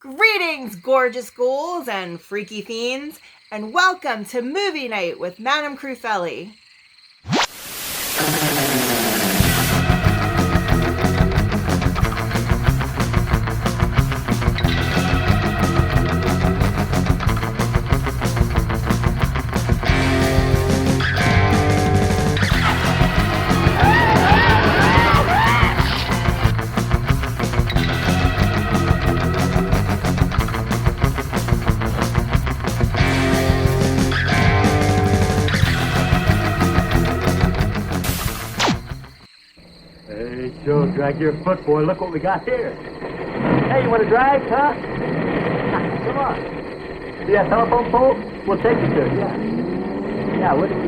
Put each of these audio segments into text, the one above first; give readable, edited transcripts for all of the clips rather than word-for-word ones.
Greetings, gorgeous ghouls and freaky fiends, and welcome to Movie Night with Madame Crufeli. Joe, drag your foot, boy. Look what we got here. Hey, you want to drag, huh? Come on. See that telephone pole? We'll take you to it, yeah. Yeah, we can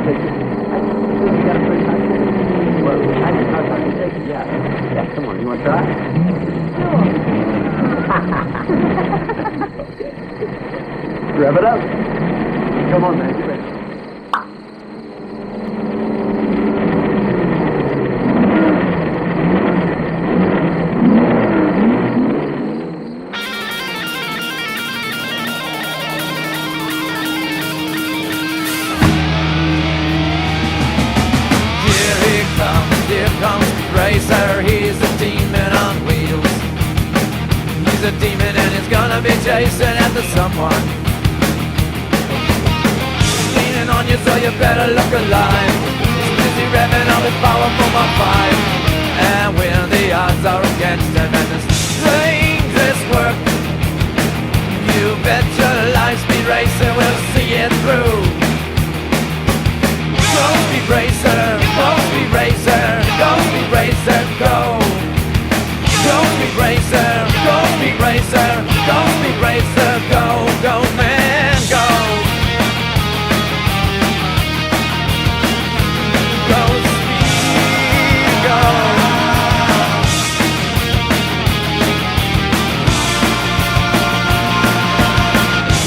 take you. I think we got a good time. Well, I can take you, yeah. Yeah, come on. You want to try? Sure. Okay. Rev it up. Come on, man. Get ready. He's a demon on wheels. He's a demon and he's gonna be chasing after someone. Leaning on you so you better look alive. He's busy revving up his powerful Mach 5. And when the odds are against him and the strangest work, you bet your life Speed Racer will see it through. Go Speed Racer, go Speed Racer, go Speed Racer, go. Go Speed Racer, go Speed Racer, go Speed Racer, go, go man, go. Go Speed, go.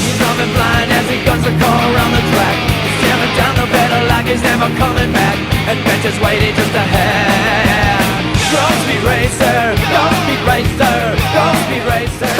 He's running blind as he guns a car around the track. He's jamming down the pedal like he's never coming back. Adventures waiting just ahead. Go Speed Racer, go Speed Racer, go Speed Racer.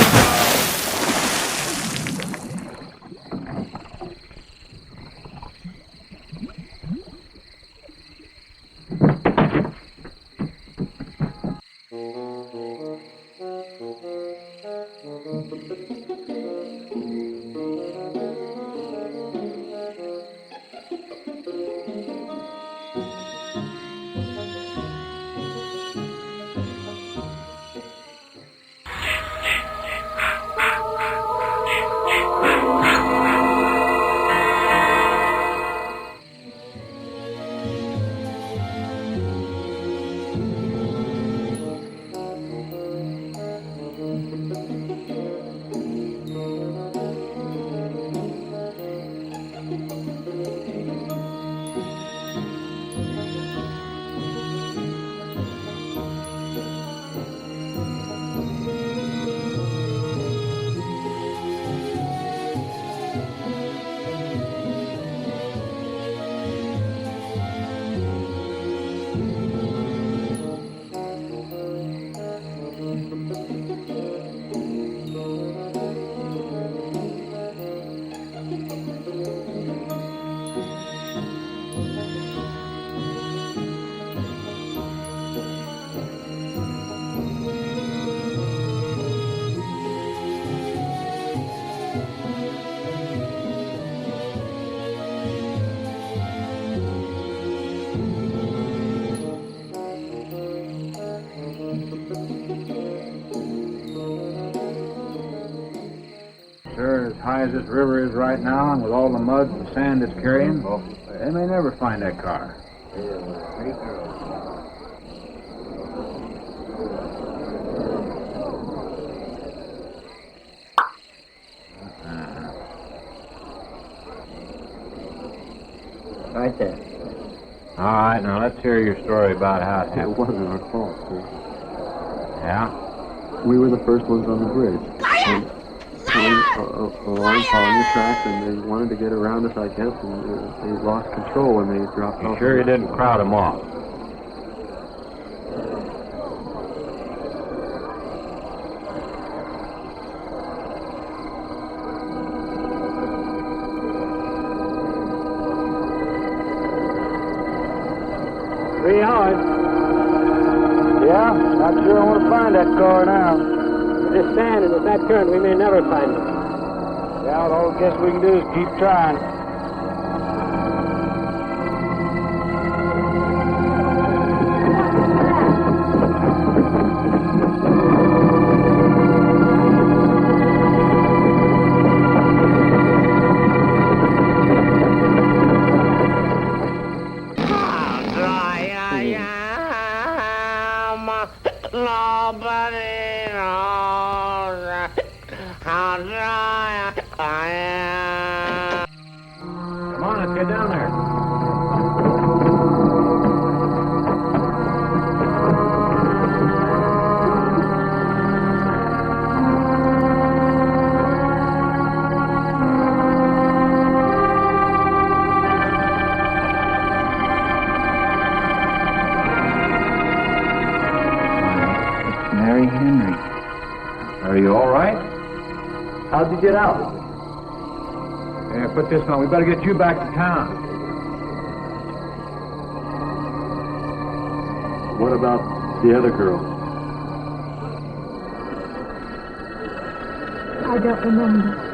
Sir, as high as this river is right now, and with all the mud and sand it's carrying, well, they may never find that car. Right there. All right, now let's hear your story about how it It happened. wasn't our fault, sir. Yeah? We were the first ones on the bridge. And along following the tracks, and they wanted to get around us, I guess, and they lost control when they dropped You off. sure you didn't crowd them off? Not sure I want to find that car now. With this sand and with that current, we may never find it. Yeah, all I guess we can do is keep trying. Nobody knows how dry I am. Come on, let's get down there. Mary Henry. Are you all right? How'd you get out? Yeah, put this on. We better get you back to town. What about the other girl? I don't remember.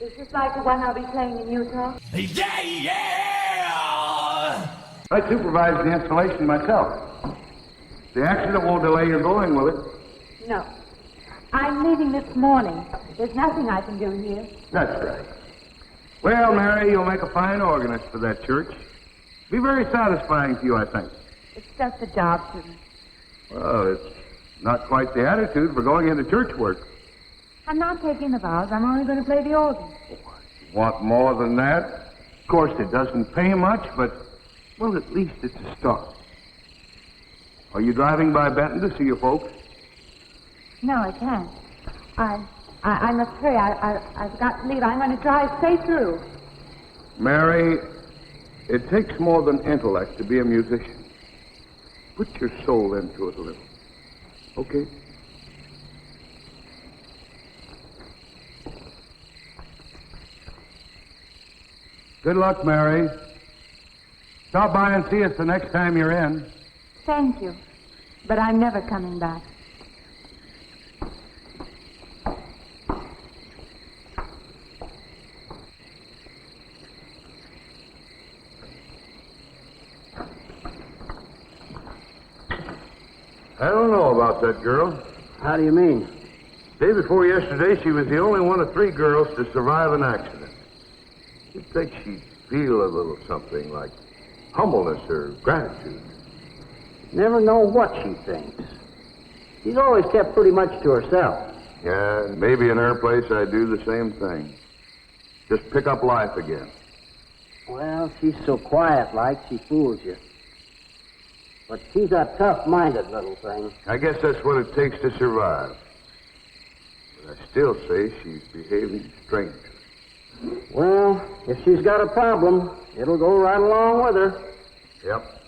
Is this like the one I'll be playing in Utah? I supervised the installation myself. The accident won't delay your going, will it? No. I'm leaving this morning. There's nothing I can do here. That's right. Well, Mary, you'll make a fine organist for that church. Be very satisfying to you, I think. It's just a job to me. Well, it's not quite the attitude for going into church work. I'm not taking the vows. I'm only going to play the organ. Want more than that? Of course, it doesn't pay much, but, well, at least it's a start. Are you driving by Benton to see your folks? No, I can't. I must hurry. I've got to leave. I'm going to drive straight through. Mary, it takes more than intellect to be a musician. Put your soul into it a little. Okay? Good luck, Mary. Stop by and see us the next time you're in. Thank you. But I'm never coming back. I don't know about that girl. How do you mean? Day before yesterday, she was the only one of 3 girls to survive an accident. You'd think she'd feel a little something like humbleness or gratitude. Never know what she thinks. She's always kept pretty much to herself. Yeah, maybe in her place I'd do the same thing. Just pick up life again. Well, she's so quiet-like, she fools you. But she's a tough-minded little thing. I guess that's what it takes to survive. But I still say she's behaving strangely. Well, if she's got a problem, it'll go right along with her. Yep.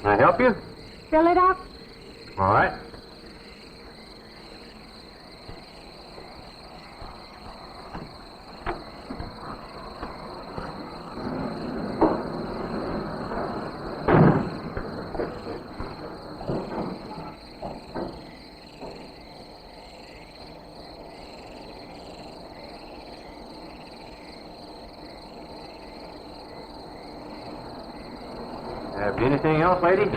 Can I help you? Fill it up? All right. Anything else, lady?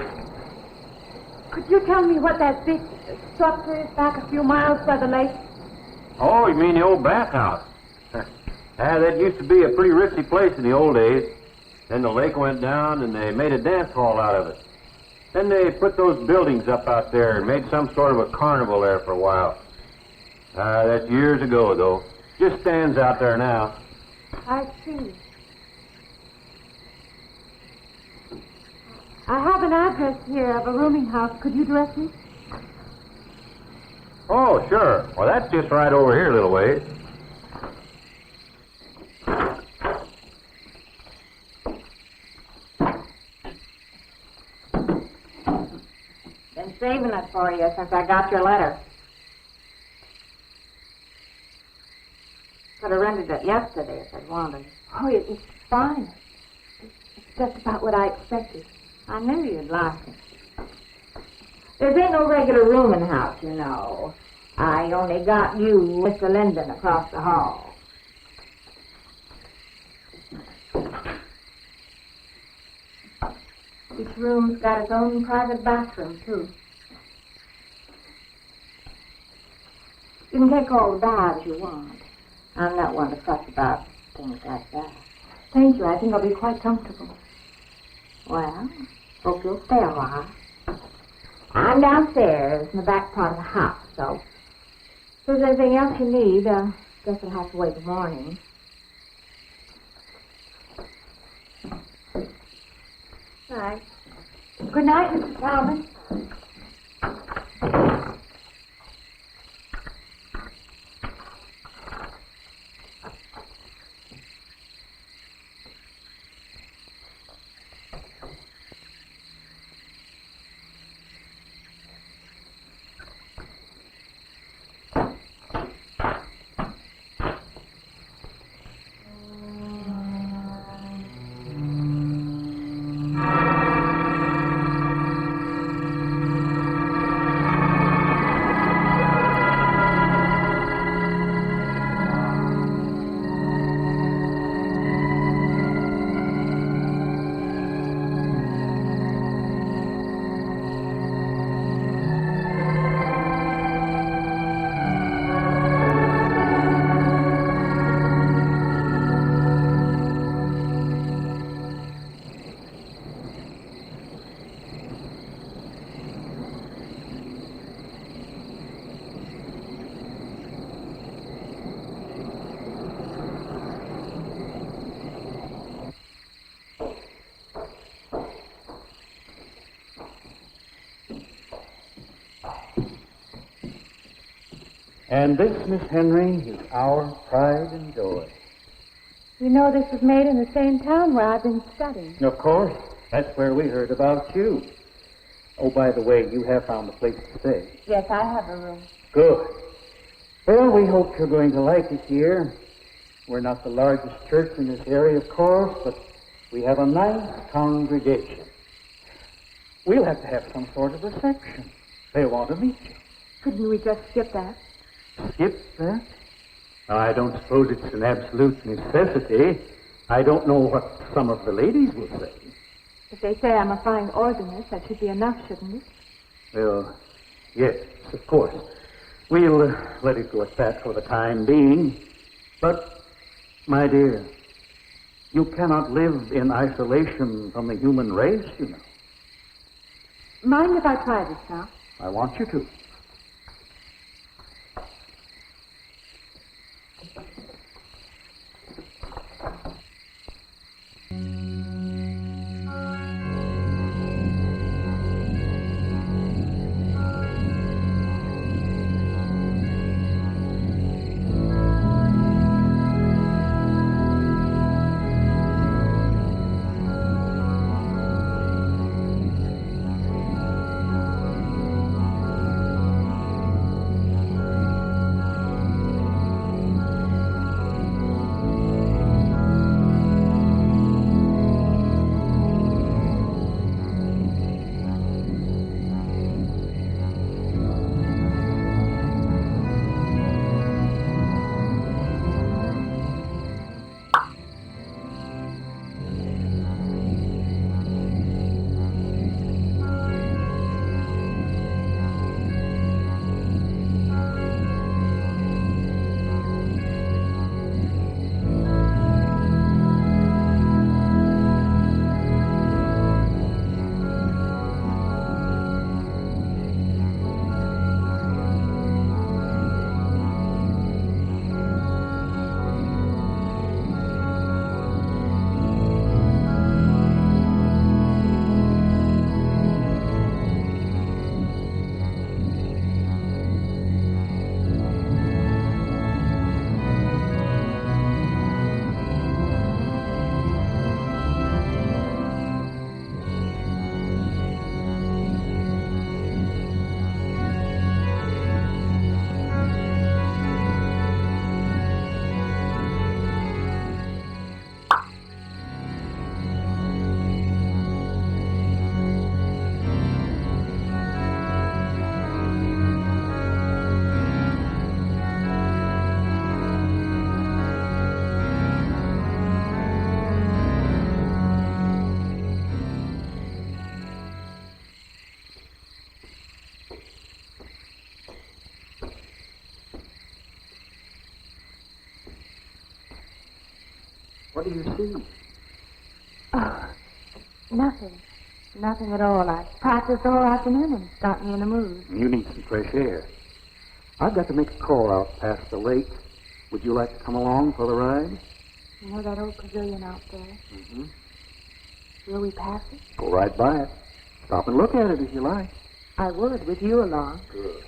Could you tell me what that big structure is back a few miles by the lake? Oh, you mean the old bathhouse? That used to be a pretty ritzy place in the old days. Then the lake went down and they made a dance hall out of it. Then they put those buildings up out there and made some sort of a carnival there for a while. That's years ago, though. Just stands out there now. I see. I have an address here of a rooming house. Could you direct me? Oh, sure. Well, that's just right over here a little ways. Been saving it for you since I got your letter. Could have rented it yesterday if I'd wanted. Oh, it's fine. It's just about what I expected. I knew you'd like it. There ain't no regular rooming house, you know. I only got you, Mr. Linden, across the hall. Each room's got its own private bathroom, too. You can take all the baths you want. I'm not one to fuss about things like that. Thank you. I think I'll be quite comfortable. Well, hope you'll stay a while. I'm downstairs in the back part of the house, so if there's anything else you need, guess I'll have to wait till morning. All right. Good night, Mr. Talbot. And this, Miss Henry, is our pride and joy. You know this was made in the same town where I've been studying. Of course. That's where we heard about you. Oh, by the way, you have found a place to stay. Yes, I have a room. Good. Well, we hope you're going to like it here. We're not the largest church in this area, of course, but we have a nice congregation. We'll have to have some sort of reception. They'll want to meet you. Couldn't we just skip that? Skip that? I don't suppose it's an absolute necessity. I don't know what some of the ladies will say. If they say I'm a fine organist, that should be enough, shouldn't it? Well, yes, of course. We'll let it go at that for the time being. But, my dear, you cannot live in isolation from the human race, you know. Mind if I try this now? I want you to. What do you see? Oh, nothing. Nothing at all. I practiced the whole afternoon and got me in the mood. You need some fresh air. I've got to make a call out past the lake. Would you like to come along for the ride? You know that old pavilion out there? Mm-hmm. Will we pass it? Go right by it. Stop and look at it if you like. I would, with you along. Good.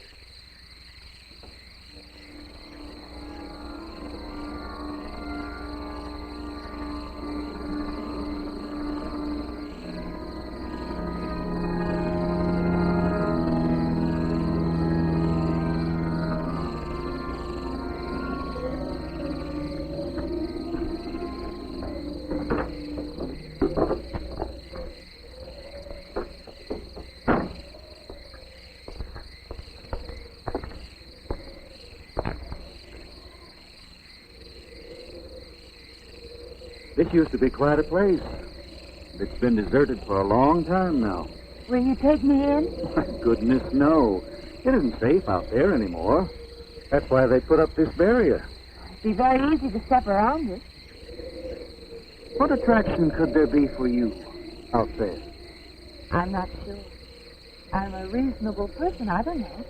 This used to be quite a place. It's been deserted for a long time now. Will you take me in? Goodness, no. It isn't safe out there anymore. That's why they put up this barrier. It'd be very easy to step around it. What attraction could there be for you out there? I'm not sure. I'm a reasonable person. I don't know.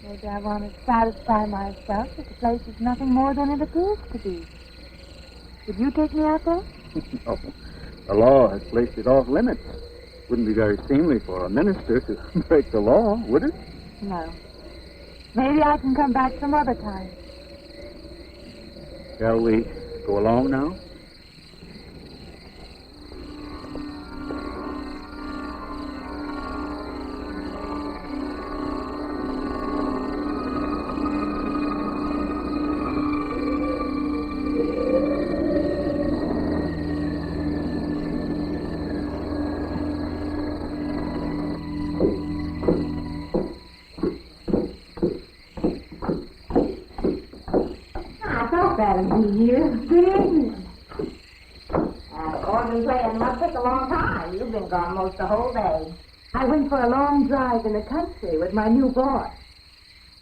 Maybe I want to satisfy myself that the place is nothing more than it appears to be. Would you take me out there? No. The law has placed it off limits. Wouldn't be very seemly for a minister to break the law, would it? No. Maybe I can come back some other time. Shall we go along now? You've been gone most the whole day. I went for a long drive in the country with my new boss,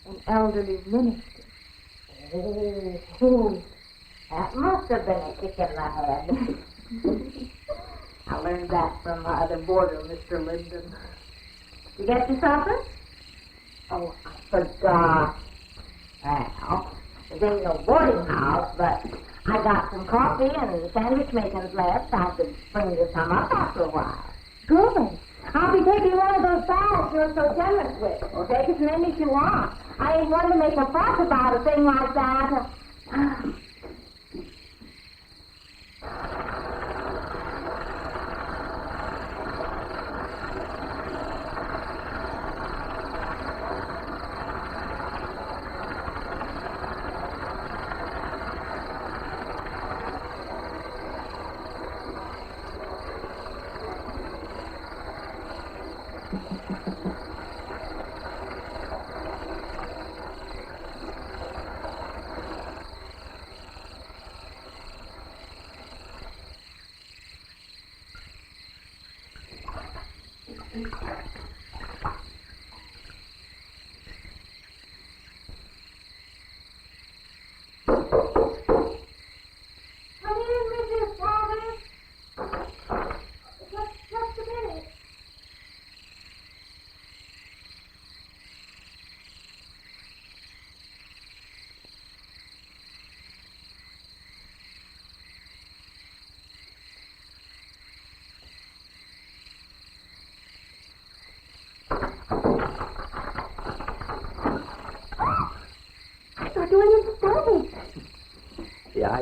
an elderly minister. Oh, that must have been a kick in the head. I learned that from my other boarder, Mr. Linden. You get your supper? Oh, I forgot. Well, there ain't no boarding house, but I got some coffee and sandwich makings left. I could bring you some up after a while. Good. I'll be taking one of those baths you're so generous with. Well, take as many as you want. I ain't one to make a fuss about a thing like that.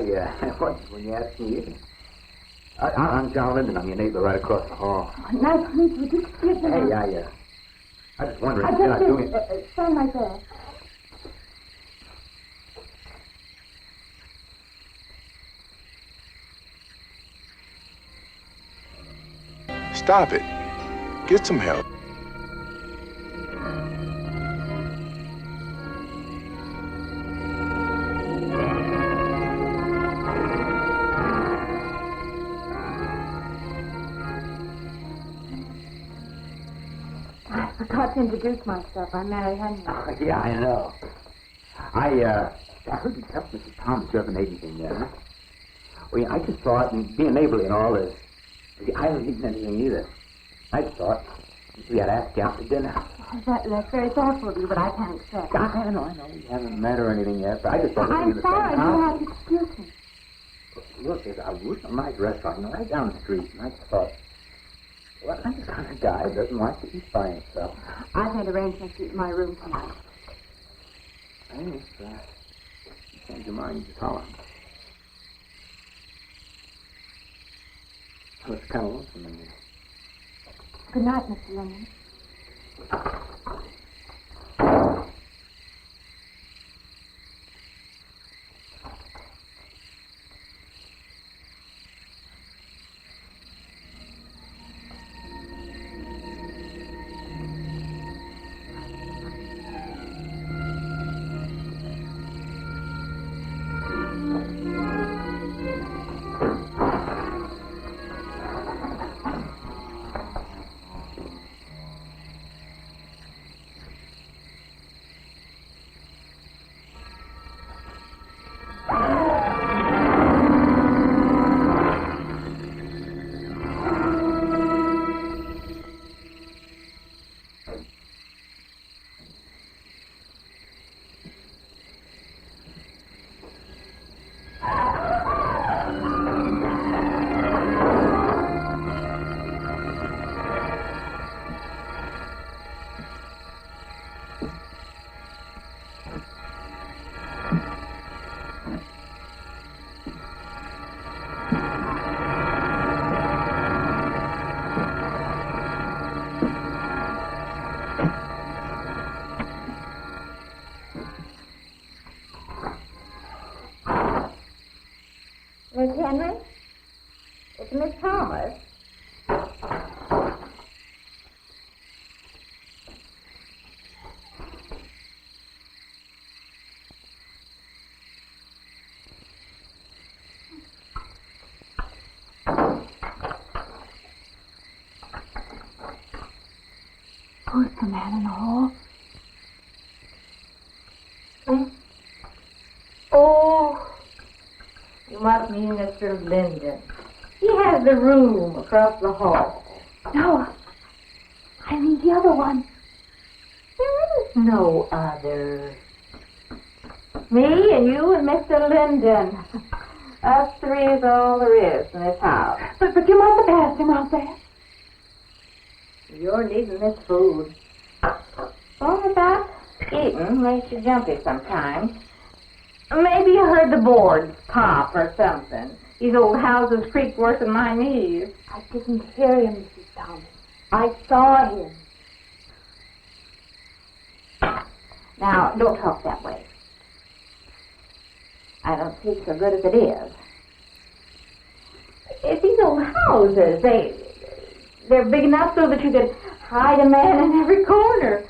Yeah, when you asked me. I'm John Linden. I'm your neighbor right across the hall. Oh, nice to meet you. Would you excuse me? Hey, I just wondering if I you're not just doing... stand right there. Stop it. Get some help. I forgot to introduce myself. I'm Mary Henry. Oh, yeah, I know. I heard you tell Mrs. Thomas you haven't made anything there, huh? Well, yeah, I just thought, and being neighborly and all this, I haven't eaten anything either. I just thought we had asked you out to dinner. Oh, that's very thoughtful of you, but I can't accept. I know. We haven't met or anything yet, but I just thought we I'm were sorry. You have to excuse me. Look, there's a nice restaurant, right down the street, and I just thought, well, I'm the kind of guy that doesn't like to eat by himself. I've had arrangements to eat in my room tonight. Hey, if you change your mind, just holler. Oh, it's kind of lonesome in here. Good night, Mr. Linden. Miss Henry? It's Miss Thomas. Who's the man in the hall? Oh, you must mean Mr. Linden. He has the room across the hall. No, I mean the other one. There is no other. Me and you and Mr. Linden. Us three is all there is in this house. But you must have passed him out there. You're needing this food. All about eating makes you jumpy sometimes. Maybe you heard the boards pop or something. These old houses creak worse than my knees. I didn't hear him, Mrs. Thomas. I saw him. Now, don't talk that way. I don't speak so good as it is. It's these old houses. They're big enough so that you could hide a man in every corner.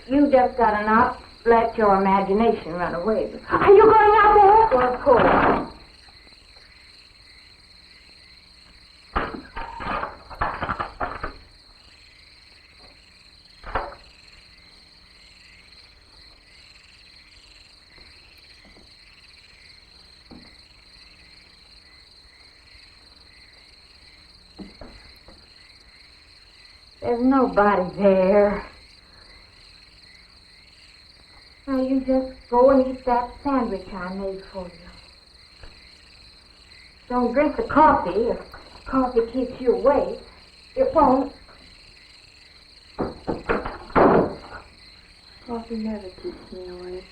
You just gotta not let your imagination run away with you. Are you going out there? Well, of course. There's nobody there. Now you just go and eat that sandwich I made for you. Don't drink the coffee. If coffee keeps you awake, it won't. Coffee never keeps me awake.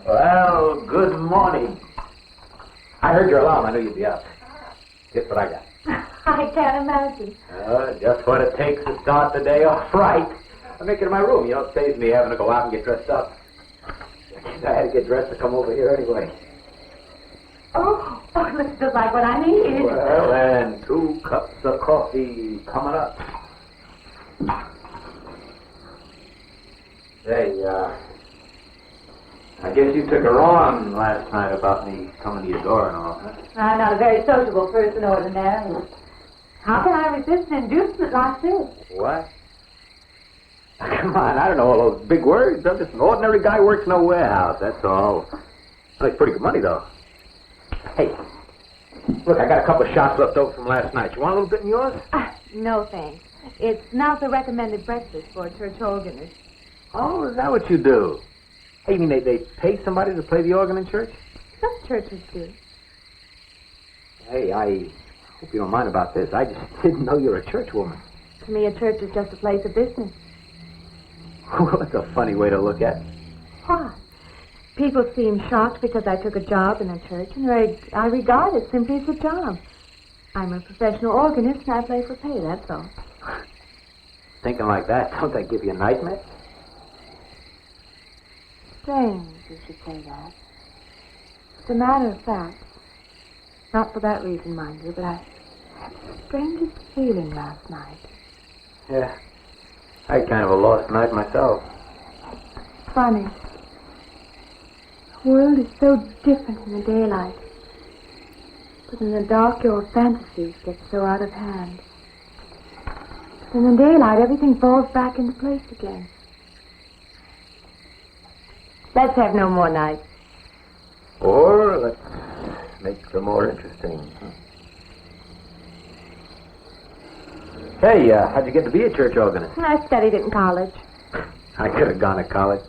Well, good morning. I heard your alarm. I knew you'd be up. Guess what I got? I can't imagine. Just what it takes to start the day off right. I make it in my room. You know, it saves me having to go out and get dressed up. I had to get dressed to come over here anyway. Oh, it looks just like what I need. Well, and 2 cups of coffee coming up. Hey, I guess you took her on last night about me coming to your door and all, huh? I'm not a very sociable person ordinarily. How can I resist an inducement like this? What? Come on, I don't know all those big words. I'm just an ordinary guy who works in a warehouse, that's all. I make pretty good money, though. Hey, look, I got a couple of shots left over from last night. You want a little bit in yours? No, thanks. It's not the recommended breakfast for a church organist. Oh, is that what you do? Hey, you mean they pay somebody to play the organ in church? Some churches do. Hey, I hope you don't mind about this. I just didn't know you're a church woman. To me, a church is just a place of business. Well, that's a funny way to look at it. Why? People seem shocked because I took a job in a church, and I regard it simply as a job. I'm a professional organist, and I play for pay, that's all. Thinking like that, don't that give you a nightmare? Strange you should say that. As a matter of fact, not for that reason, mind you, but I had the strangest feeling last night. Yeah, I had kind of a lost night myself. Funny. The world is so different in the daylight. But in the dark, your fantasies get so out of hand. But in the daylight, everything falls back into place again. Let's have no more nights. Or let's make them more interesting. Hey, how'd you get to be a church organist? I studied it in college. I could have gone to college.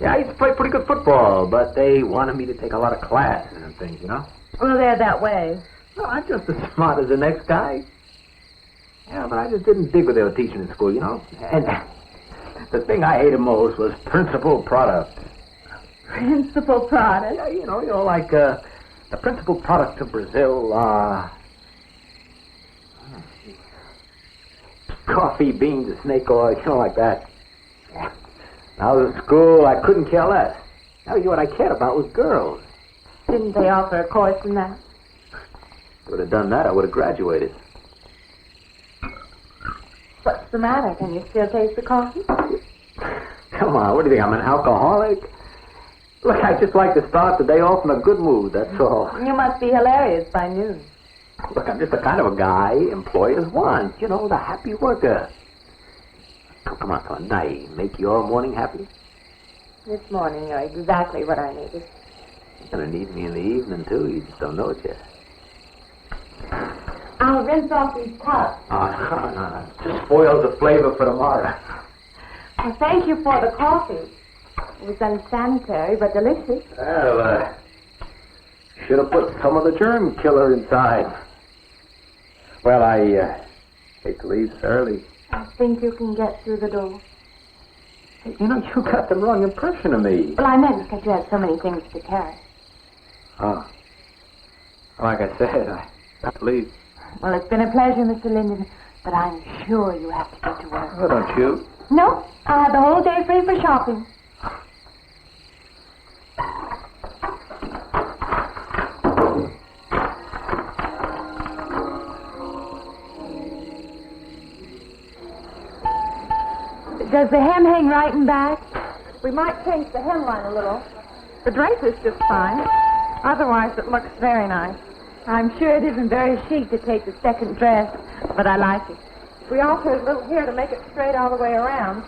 Yeah, I used to play pretty good football, but they wanted me to take a lot of classes and things, you know? Well, they're that way. Well, I'm just as smart as the next guy. Yeah, but I just didn't dig what they were teaching in school, you know? And the thing I hated most was principal product. Principal product? Yeah, you know, like the principal product of Brazil, coffee, beans, snake oil, you know, like that. Now, in school, I couldn't care less. Now, what I cared about was girls. Didn't they offer a course in that? If I would have done that, I would have graduated. What's the matter? Can you still taste the coffee? Come on, what do you think, I'm an alcoholic? Look, I just like to start the day off in a good mood, that's all. You must be hilarious by noon. Look, I'm just the kind of a guy employers want. You know, the happy worker. Come on, now, make your morning happy. This morning, you're exactly what I needed. You're going to need me in the evening, too. You just don't know it yet. I'll rinse off these cups. Oh, no. Just spoils the flavor for tomorrow. Well, thank you for the coffee. It was unsanitary, but delicious. Well, should have put some of the germ killer inside. Well, I hate to leave so early. I think you can get through the door. Hey, you know, you got the wrong impression of me. Well, I meant because you had so many things to carry. Oh. Like I said, I have to leave. Well, it's been a pleasure, Mr. Linden, but I'm sure you have to get to work. Oh, don't you? No, I have the whole day free for shopping. Does the hem hang right and back? We might change the hemline a little. The drape is just fine. Otherwise, it looks very nice. I'm sure it isn't very chic to take the second dress, but I like it. We alter a little here to make it straight all the way around.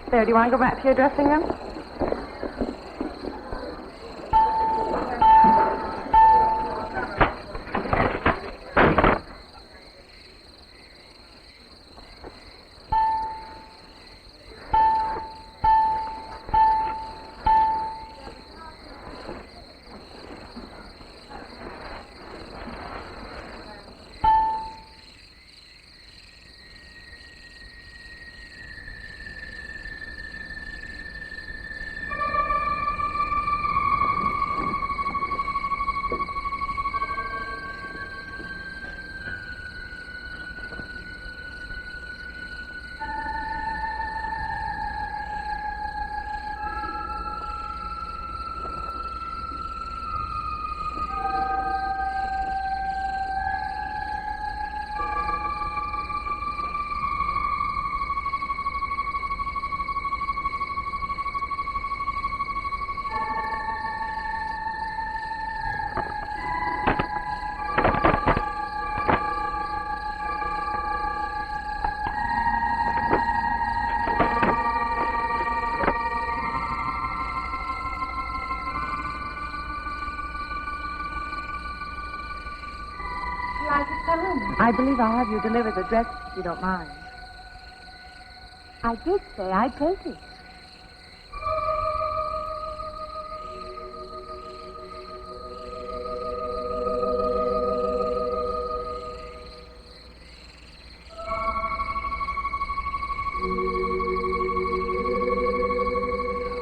There, do you want to go back to your dressing room? I believe I'll have you deliver the dress if you don't mind. I did say I'd take it.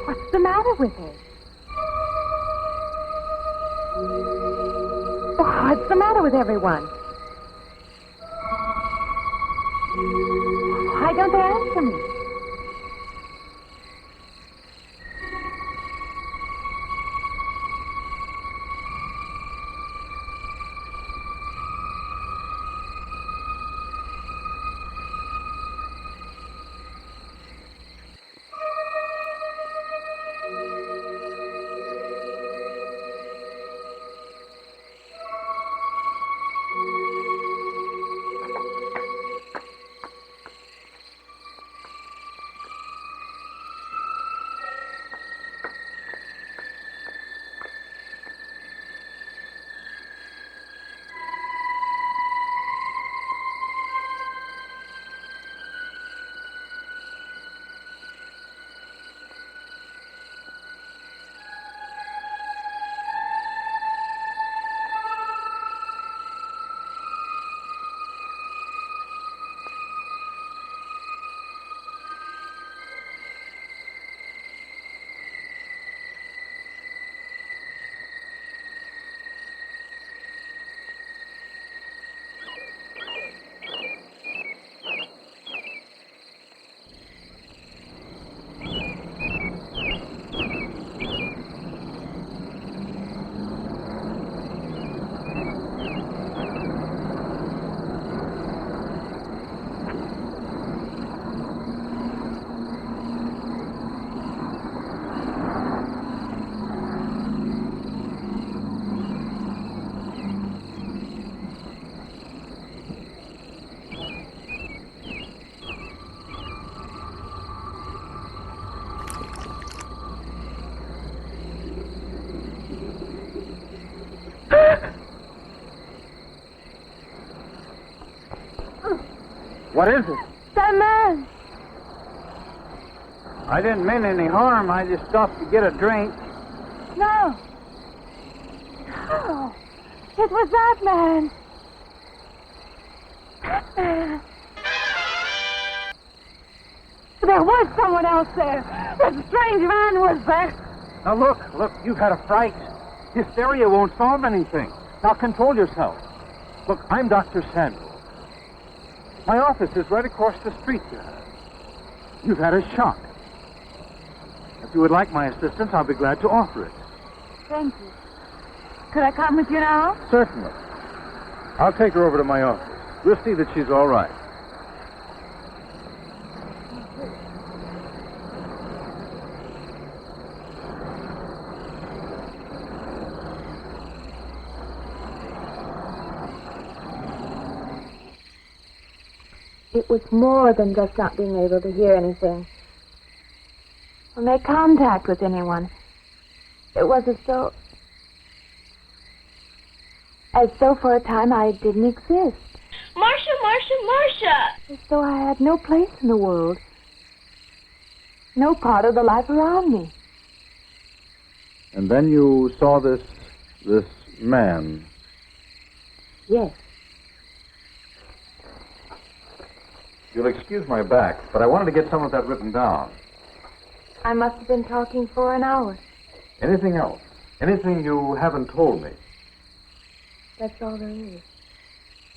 What's the matter with her? What's the matter with everyone? Why don't they answer me? What is it? That man! I didn't mean any harm. I just stopped to get a drink. No! No! It was that man! That man! There was someone else there! That strange man was there! Now look, you've had a fright. Hysteria won't solve anything. Now control yourself. Look, I'm Dr. Sanders. My office is right across the street there. You've had a shock. If you would like my assistance, I'll be glad to offer it. Thank you. Could I come with you now? Certainly. I'll take her over to my office. We'll see that she's all right. It was more than just not being able to hear anything or make contact with anyone. It was as though for a time I didn't exist. Marcia! As though I had no place in the world. No part of the life around me. And then you saw this man. Yes. You'll excuse my back, but I wanted to get some of that written down. I must have been talking for an hour. Anything else? Anything you haven't told me? That's all there is.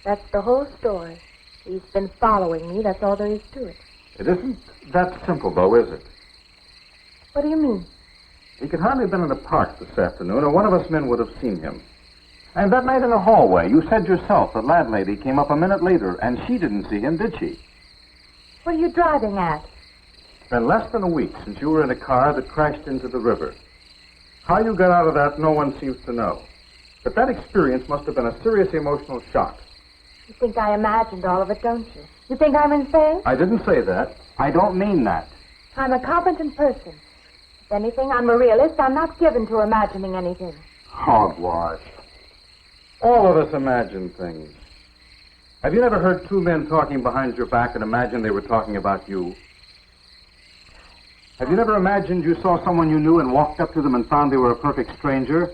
That's the whole story. He's been following me. That's all there is to it. It isn't that simple, though, is it? What do you mean? He could hardly have been in the park this afternoon, or one of us men would have seen him. And that night in the hallway, you said yourself the landlady came up a minute later, and she didn't see him, did she? What are you driving at? It's been less than a week since you were in a car that crashed into the river. How you got out of that, no one seems to know. But that experience must have been a serious emotional shock. You think I imagined all of it, don't you? You think I'm insane? I didn't say that. I don't mean that. I'm a competent person. If anything, I'm a realist. I'm not given to imagining anything. Hogwash. All of us imagine things. Have you never heard two men talking behind your back and imagined they were talking about you? Have you never imagined you saw someone you knew and walked up to them and found they were a perfect stranger?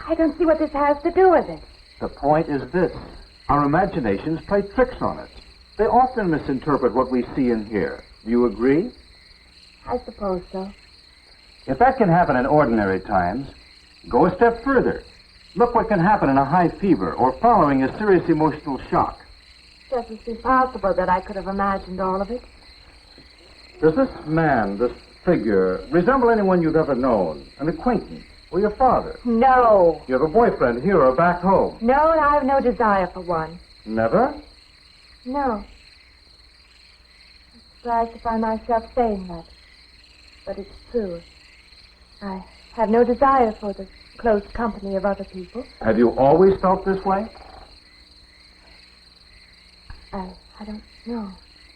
I don't see what this has to do with it. The point is this. Our imaginations play tricks on us. They often misinterpret what we see and hear. Do you agree? I suppose so. If that can happen in ordinary times, go a step further. Look what can happen in a high fever or following a serious emotional shock. Does it seem possible that I could have imagined all of it? Does this man, this figure, resemble anyone you've ever known? An acquaintance? Or your father? No. You have a boyfriend here or back home? No, and I have no desire for one. Never? No. I'm surprised to find myself saying that. But it's true. I have no desire for the close company of other people. Have you always felt this way? I don't know.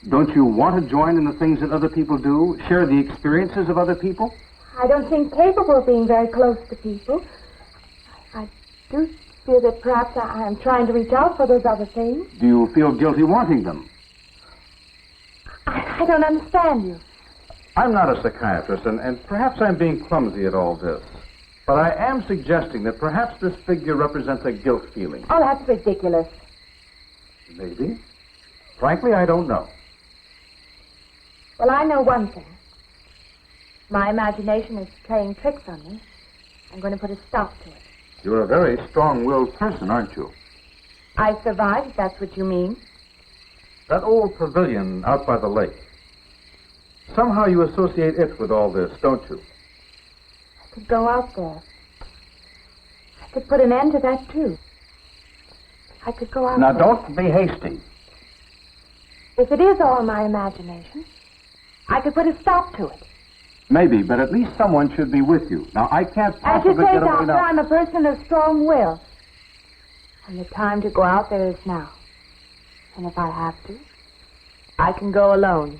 Don't you want to join in the things that other people do? Share the experiences of other people? I don't think capable of being very close to people. I do feel that perhaps I am trying to reach out for those other things. Do you feel guilty wanting them? I don't understand you. I'm not a psychiatrist, and perhaps I'm being clumsy at all this. But I am suggesting that perhaps this figure represents a guilt feeling. Oh, that's ridiculous. Maybe. Frankly, I don't know. Well, I know one thing. My imagination is playing tricks on me. I'm going to put a stop to it. You're a very strong-willed person, aren't you? I survived, if that's what you mean. That old pavilion out by the lake. Somehow you associate it with all this, don't you? I could go out there. I could put an end to that, too. I could go out Now, there. don't be hasty. If it is all my imagination, I could put a stop to it. Maybe, but at least someone should be with you. Now, I can't As you possibly say, get away Doctor, now. I'm a person of strong will. And the time to go out there is now. And if I have to, I can go alone.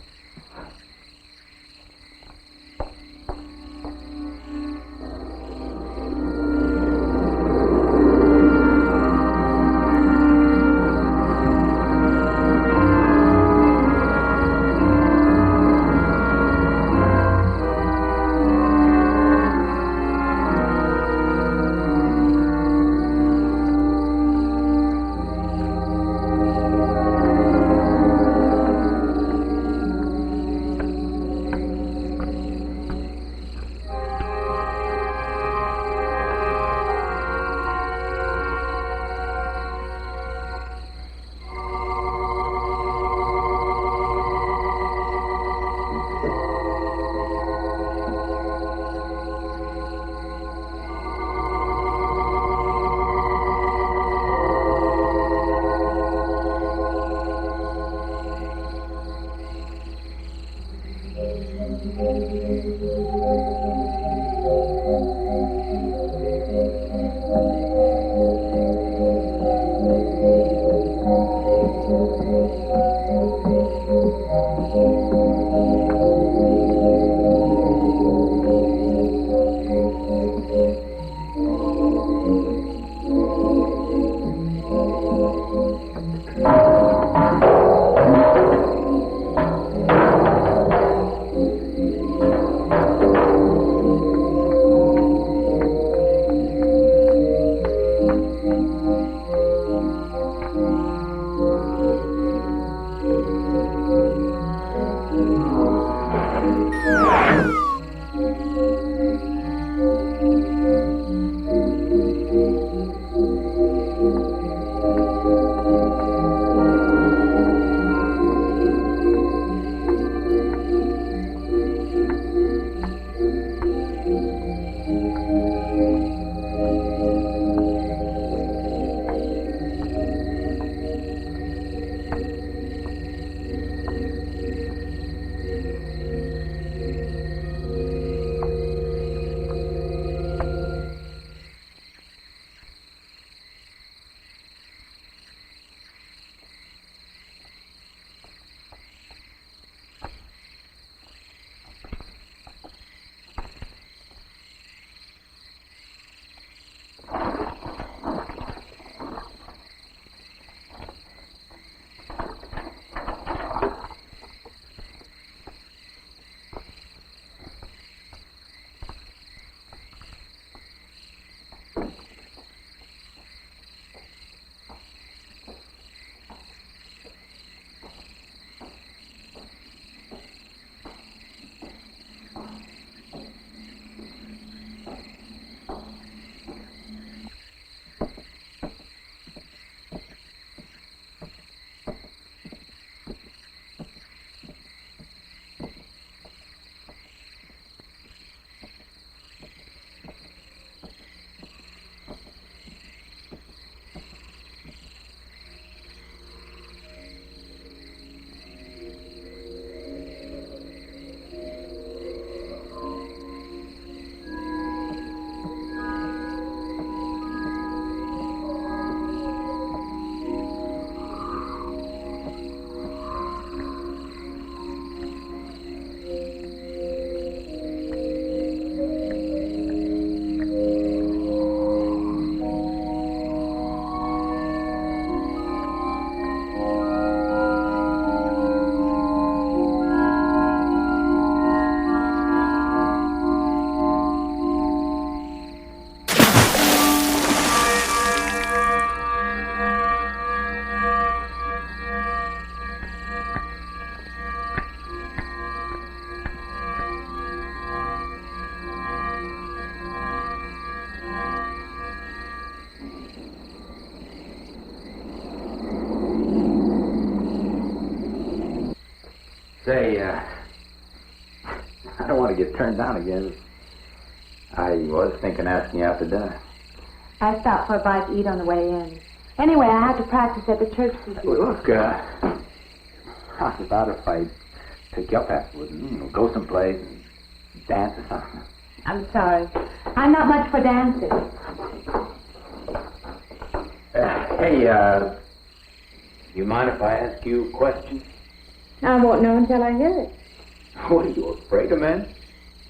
Say, I don't want to get turned down again. I was thinking asking you out to dinner. I stopped for a bite to eat on the way in. Anyway, I have to practice at the church this year. Well, look, how's about if I pick you up afterwards and go someplace and dance or something? I'm sorry. I'm not much for dances. Hey, you mind if I ask you a question? I won't know until I hear it. What, are you afraid of men?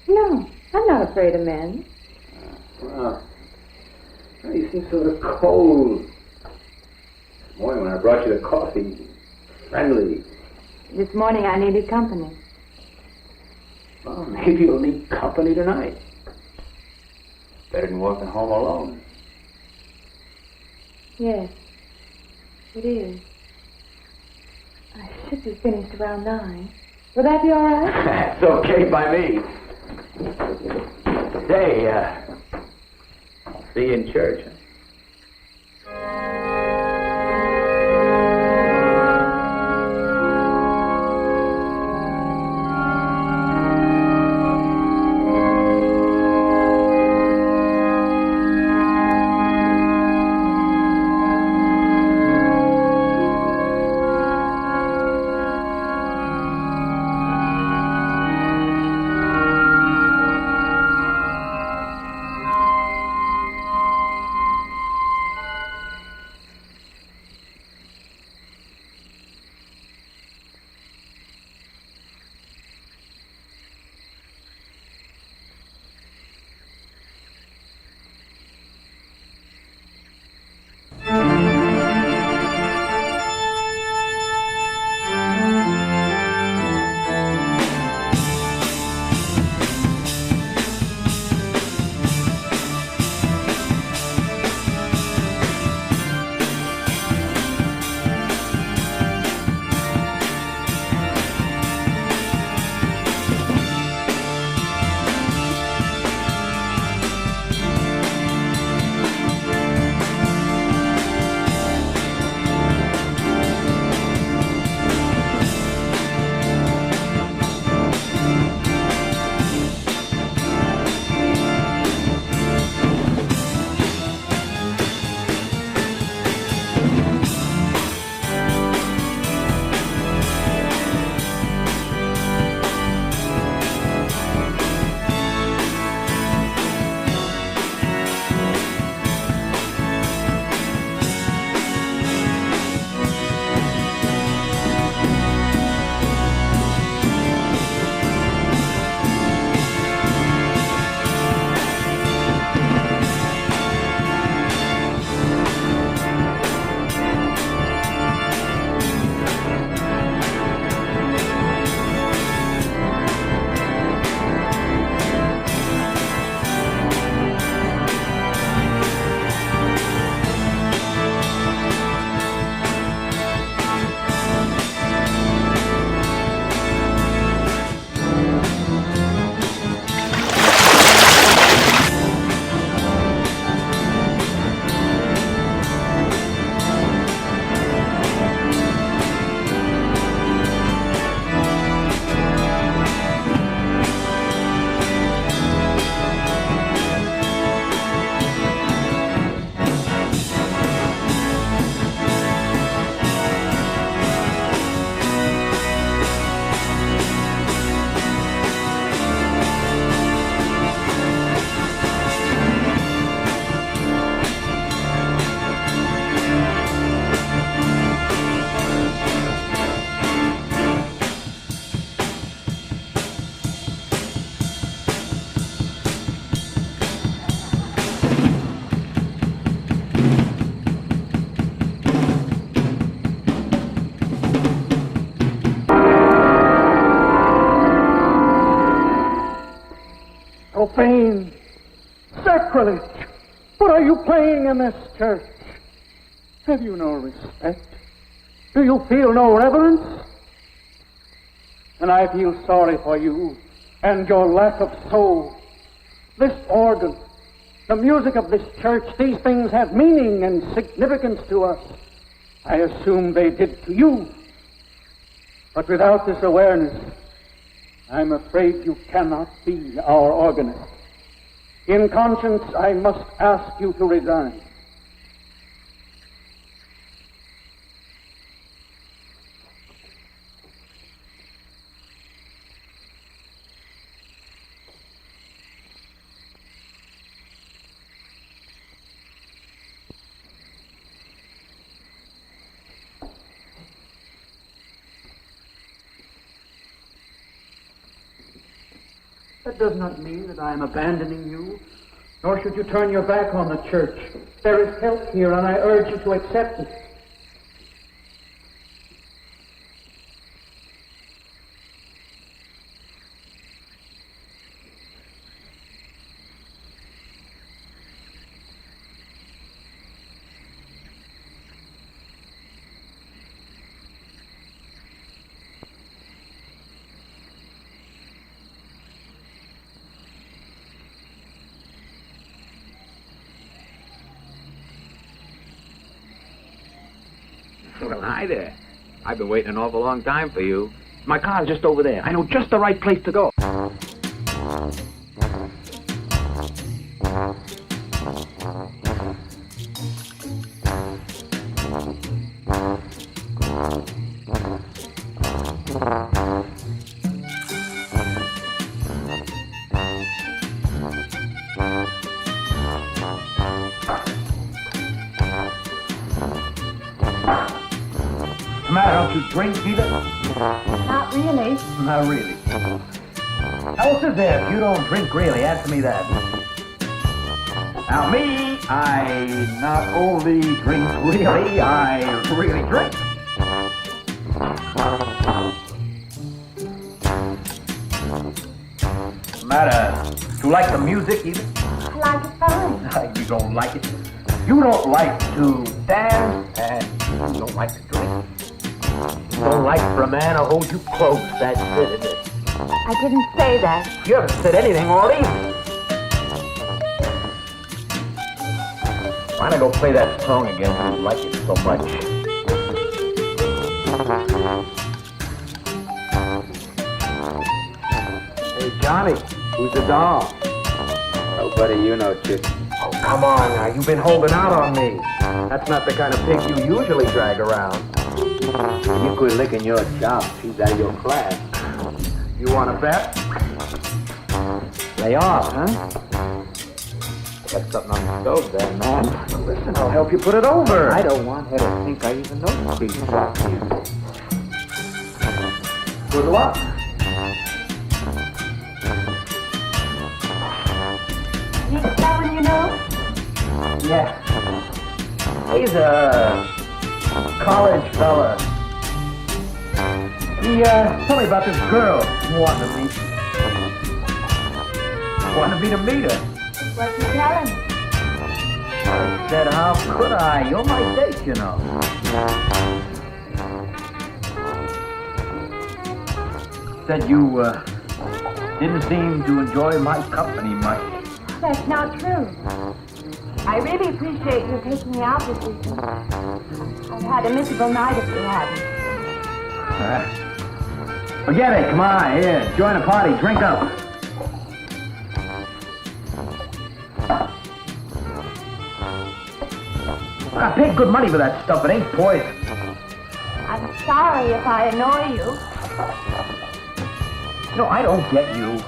No, I'm not afraid of men. Well, you seem sort of cold. This morning when I brought you the coffee, friendly. This morning I needed company. Well, maybe you'll need company tonight. Better than walking home alone. Yes, it is. I should be finished around 9. Will that be all right? That's okay by me. Say, I'll see you in church. Profane, sacrilege. What are you playing in this church? Have you no respect? Do you feel no reverence? And I feel sorry for you and your lack of soul. This organ, the music of this church, these things have meaning and significance to us. I assume they did to you. But without this awareness, I'm afraid you cannot be our organist. In conscience, I must ask you to resign. That does not mean that I am abandoning you, nor should you turn your back on the church. There is help here, and I urge you to accept it. Well, hi there. I've been waiting an awful long time for you. My car's just over there. I know just the right place to go. What's the matter? Don't you drink either? Not really. Not really. How else is there if you don't drink really? Answer me that. Now me, I not only drink really, I really drink. What's the matter? You like the music either? I like it fine. You don't like it. You don't like to dance, and you don't like to drink. You don't like for a man to hold you close. That's it, isn't it? I didn't say that. You haven't said anything all evening. Why don't I go play that song again? You like it so much. Hey, Johnny, who's the doll? Nobody you know, chick. Oh, come on now. You've been holding out on me. That's not the kind of pig you usually drag around. You quit licking your chops. She's out of your class. You want to bet? Lay off, huh? Got something on the stove there, man. Listen, I'll help you put it over. I don't want her to think I even know she's talking. Good luck. He's someone you know? Yeah. He's a college fella. He told me about this girl he wanted to meet. Wanted me to meet her. What'd you tell him? I said, how could I? You're my date, you know. Said you didn't seem to enjoy my company much. That's not true. I really appreciate you taking me out this evening. I've had a miserable night if you hadn't. Forget it. Come on, here. Join the party. Drink up. I paid good money for that stuff. It ain't poison. I'm sorry if I annoy you. No, I don't get you.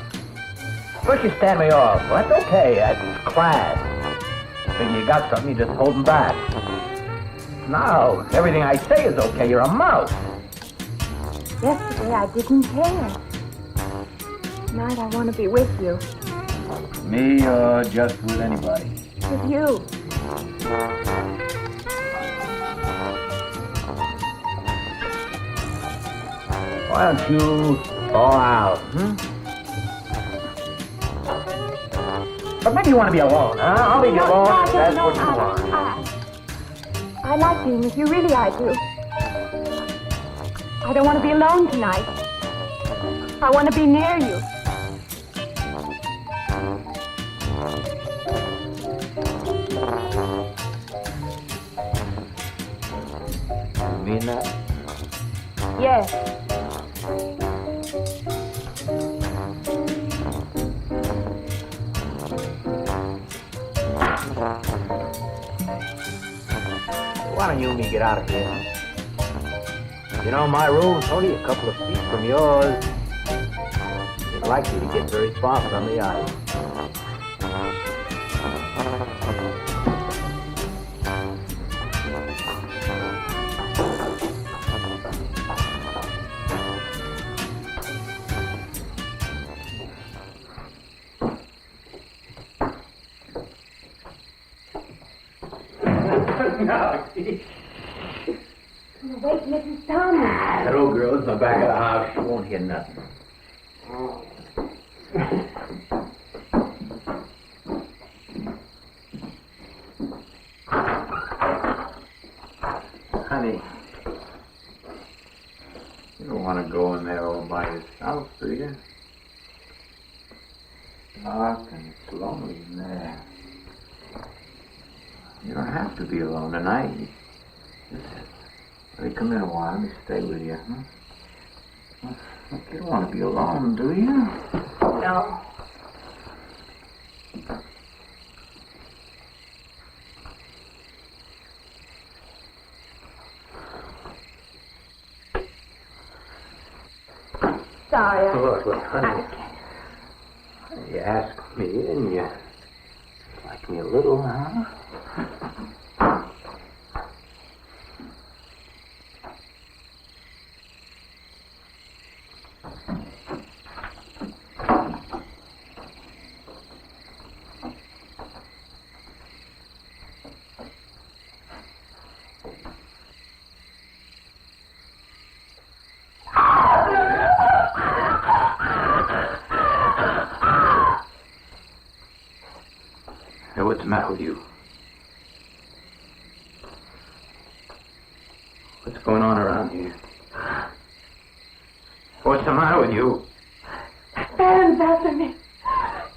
First you stand me off. Well, that's okay. That's class. Figure you got something, you just hold them back. Now, everything I say is okay. You're a mouse. Yesterday I didn't care. Tonight I want to be with you. Me or just with anybody? With you. Why don't you fall out, But maybe you want to be alone, huh? I'll leave you alone if that's what you want. I like being with you, really I do. I don't want to be alone tonight. I want to be near you. You mean that? Yes. Why don't you and me get out of here? You know, my room's only a couple of feet from yours. It's likely to get very far from the ice. No. Wait, Mrs. Thomas. That old girl's in the back of the house. She won't hear nothing. Honey, you don't want to go in there all by yourself, do you? Dark and it's lonely in there. You don't have to be alone tonight. Just let me come in a while. Let me stay with you, huh? Look, you don't want to be alone, do you? No. Sorry. Look, honey. You asked me, and you like me a little, huh? Hey, what's the matter with you? What's going on around here? What's the matter with you? Aaron's after me.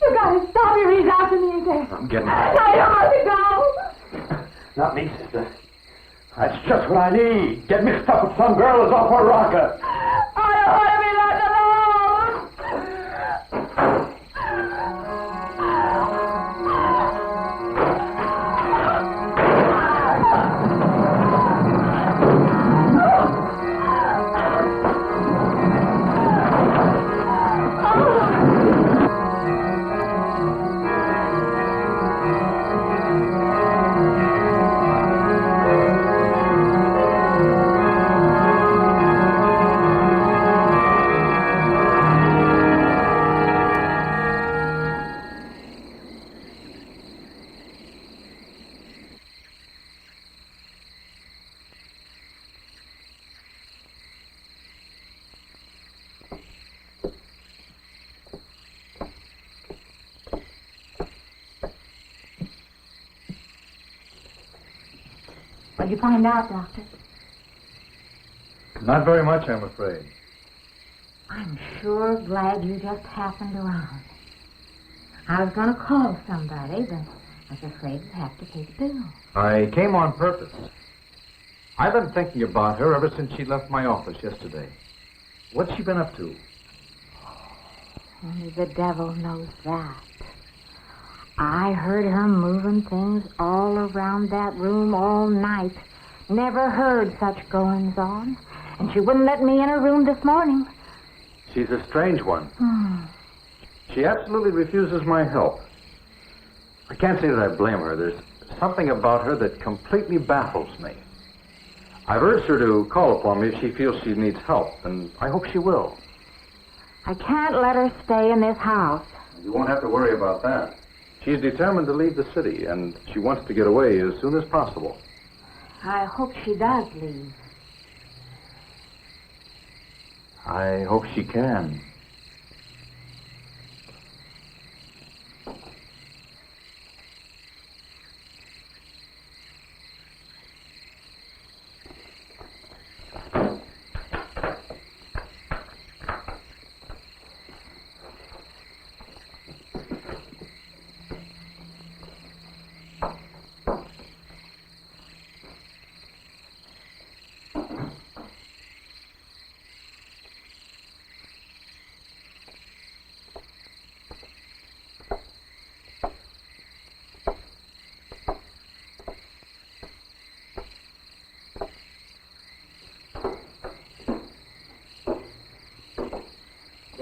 You gotta stop him. He's after me again. I'm getting... I don't want to go. Not me, sister. That's just what I need. Get mixed up with some girl who's off her rocker. I don't want to be left alone. What'd you find out, Doctor? Not very much, I'm afraid. I'm sure glad you just happened around. I was going to call somebody, but I was afraid to have to pay the bill. I came on purpose. I've been thinking about her ever since she left my office yesterday. What's she been up to? Only the devil knows that. I heard her moving things all around that room all night. Never heard such goings on. And she wouldn't let me in her room this morning. She's a strange one. She absolutely refuses my help. I can't say that I blame her. There's something about her that completely baffles me. I've urged her to call upon me if she feels she needs help, and I hope she will. I can't let her stay in this house. You won't have to worry about that. She's determined to leave the city, and she wants to get away as soon as possible. I hope she does leave. I hope she can.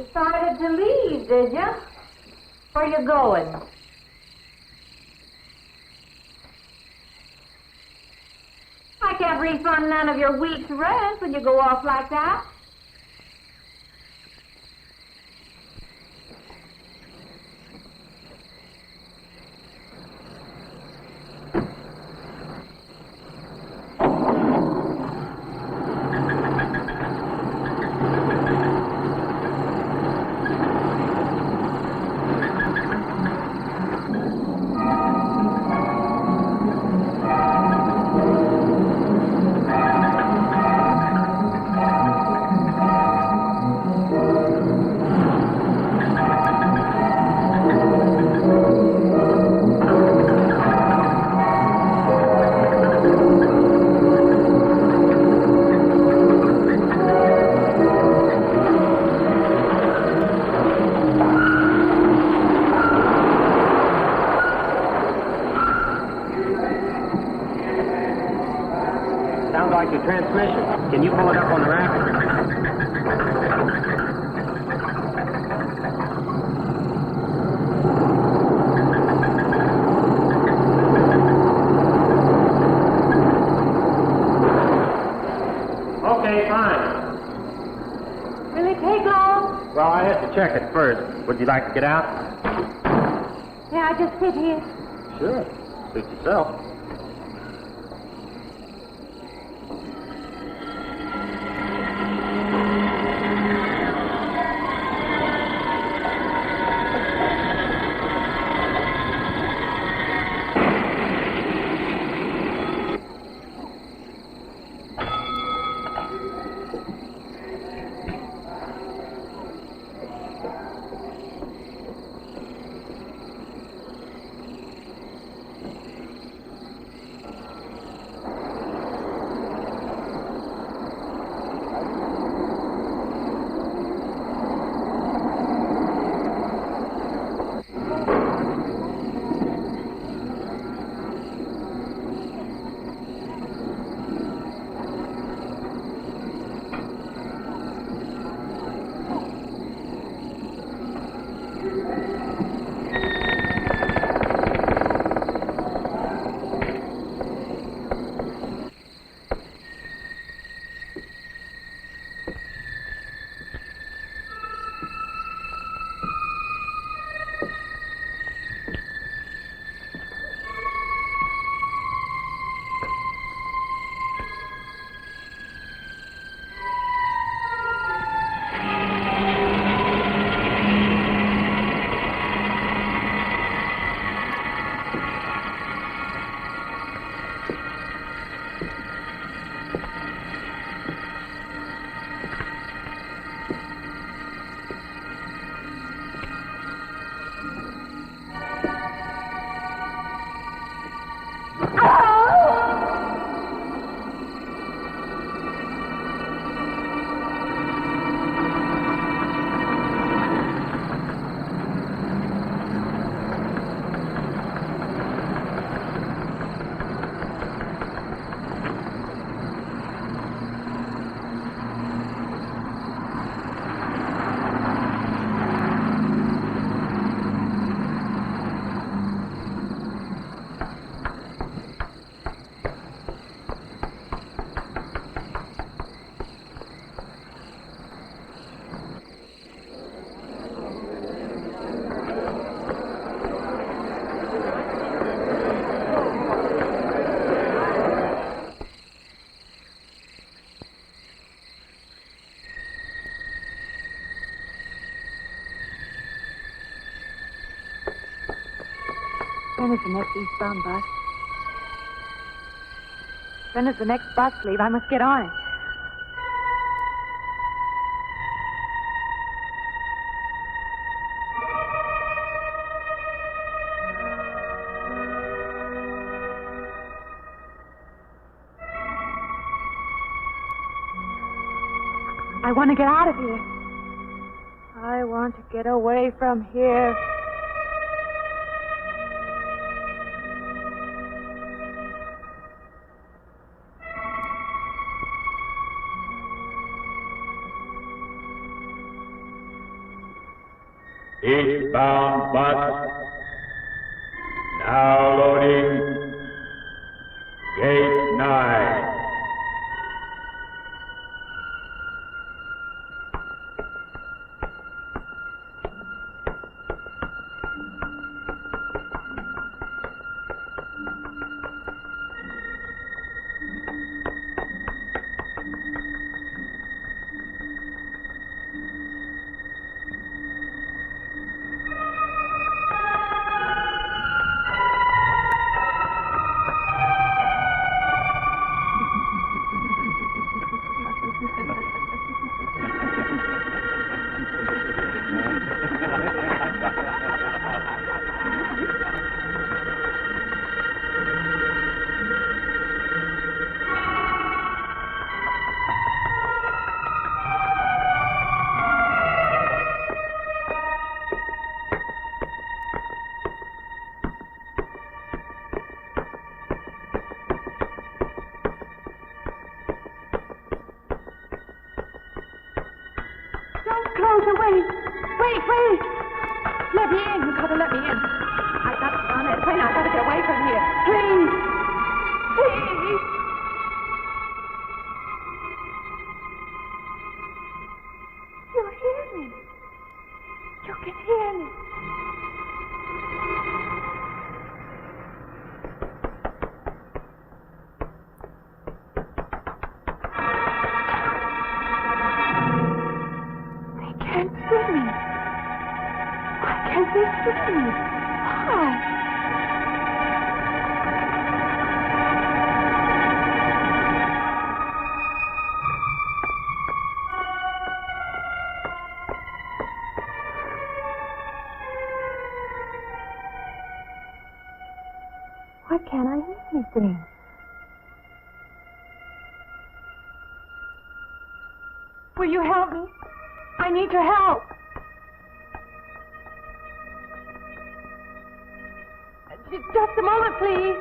Decided to leave, did you? Where you going? I can't refund none of your week's rent when you go off like that. Sounds like your transmission. Can you pull it up on the rack? Okay, fine. Will it take long? Well, I have to check it first. Would you like to get out? Yeah, I just sit here. Sure. Suit yourself. When is the next eastbound bus? When does the next bus leave? I must get on it. I want to get out of here. I want to get away from here. Eastbound bus. Now loading. Gate 9. Why can't I hear anything? Will you help me? I need your help. Just a moment, please.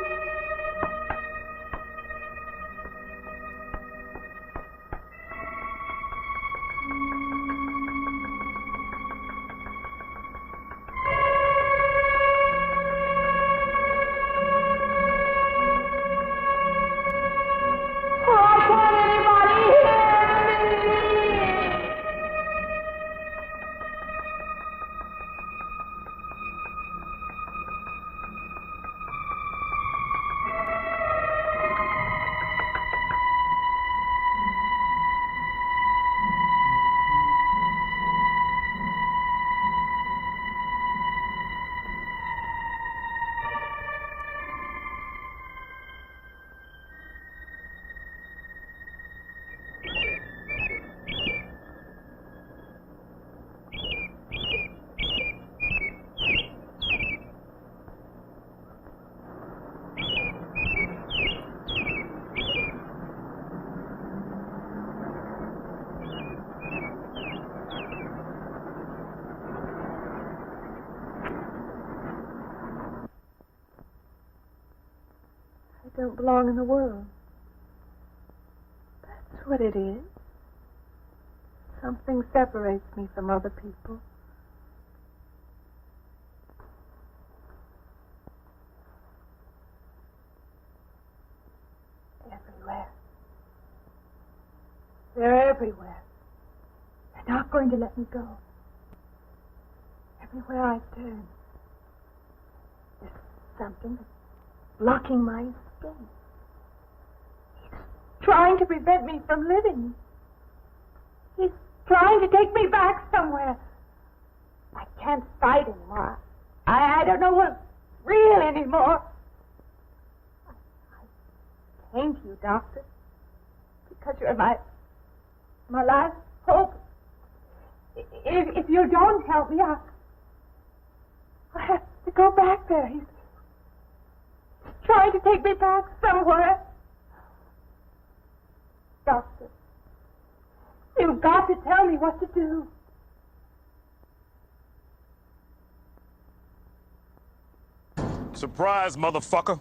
I don't belong in the world. That's what it is. Something separates me from other people. Everywhere. They're everywhere. They're not going to let me go. Everywhere I turn, there's something that's blocking my escape. He's trying to prevent me from living. He's trying to take me back somewhere. I can't fight anymore. I don't know what's real anymore. I came to you, Doctor, because you're my last hope. If you don't help me, I'll have to go back there. He's trying to take me back somewhere. Doctor, you've got to tell me what to do. Surprise, motherfucker.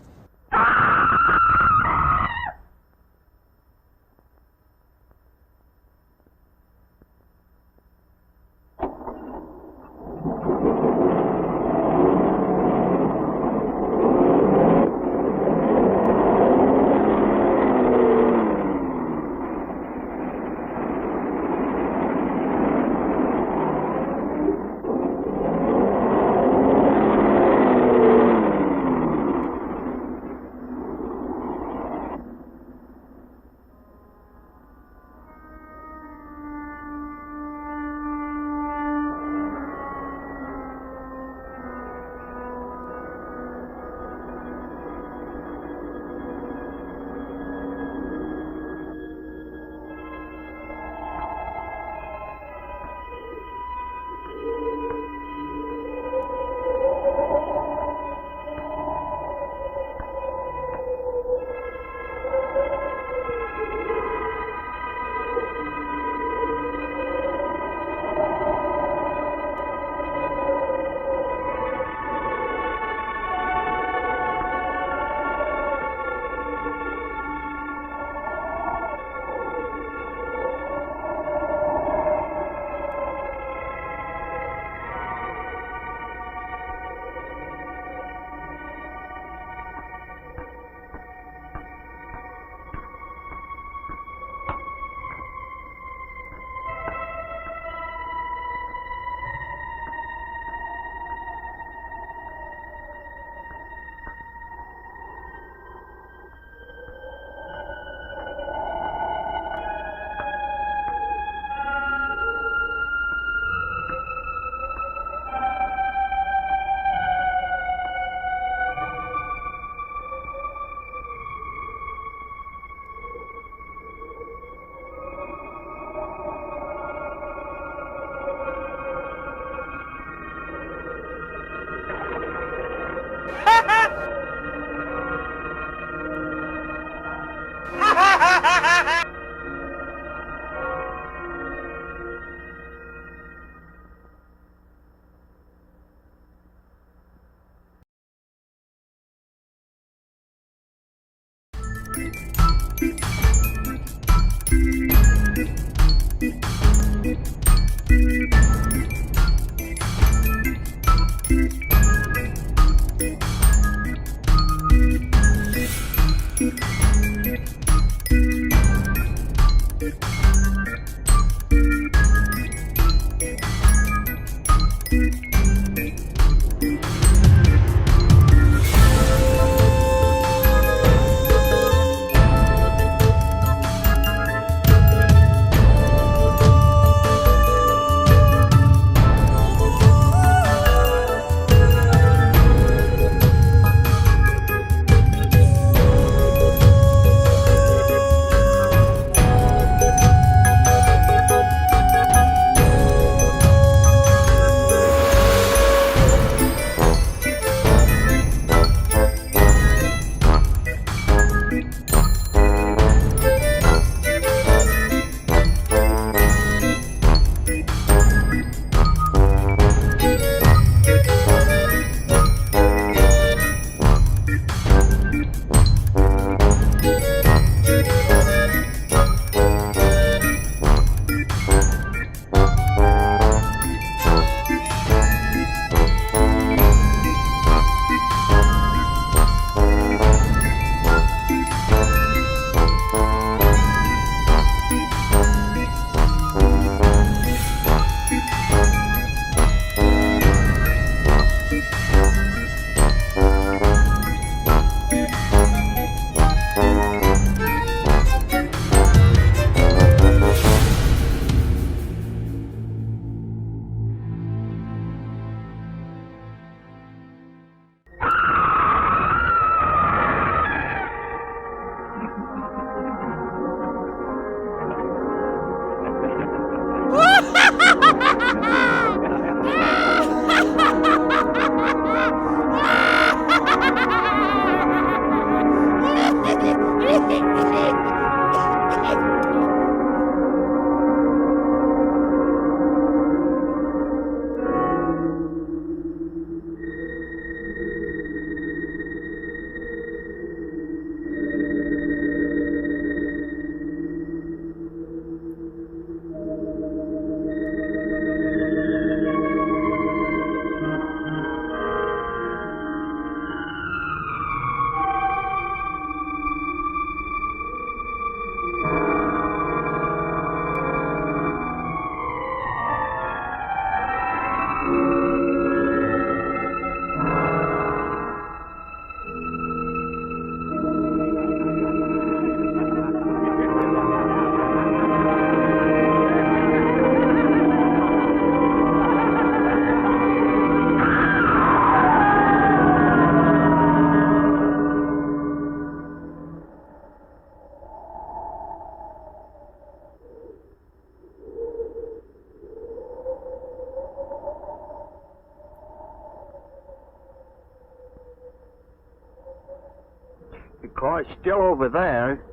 car's still over there.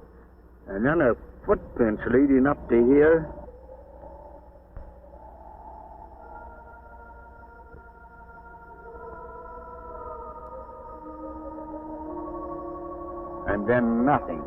And then her footprints leading up to here. And then nothing.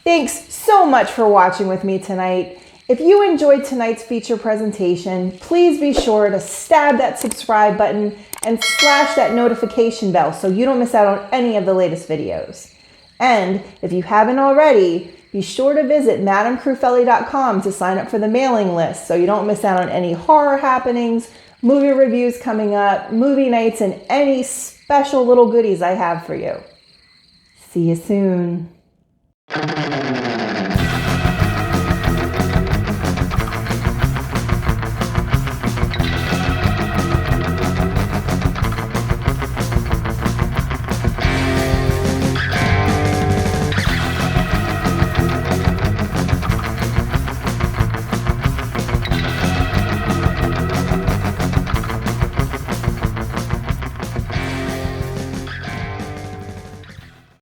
Thanks so much for watching with me tonight. If you enjoyed tonight's feature presentation, please be sure to stab that subscribe button and slash that notification bell so you don't miss out on any of the latest videos. And if you haven't already, be sure to visit MadamCrufeli.com to sign up for the mailing list so you don't miss out on any horror happenings, movie reviews coming up, movie nights, and any special little goodies I have for you. See you soon.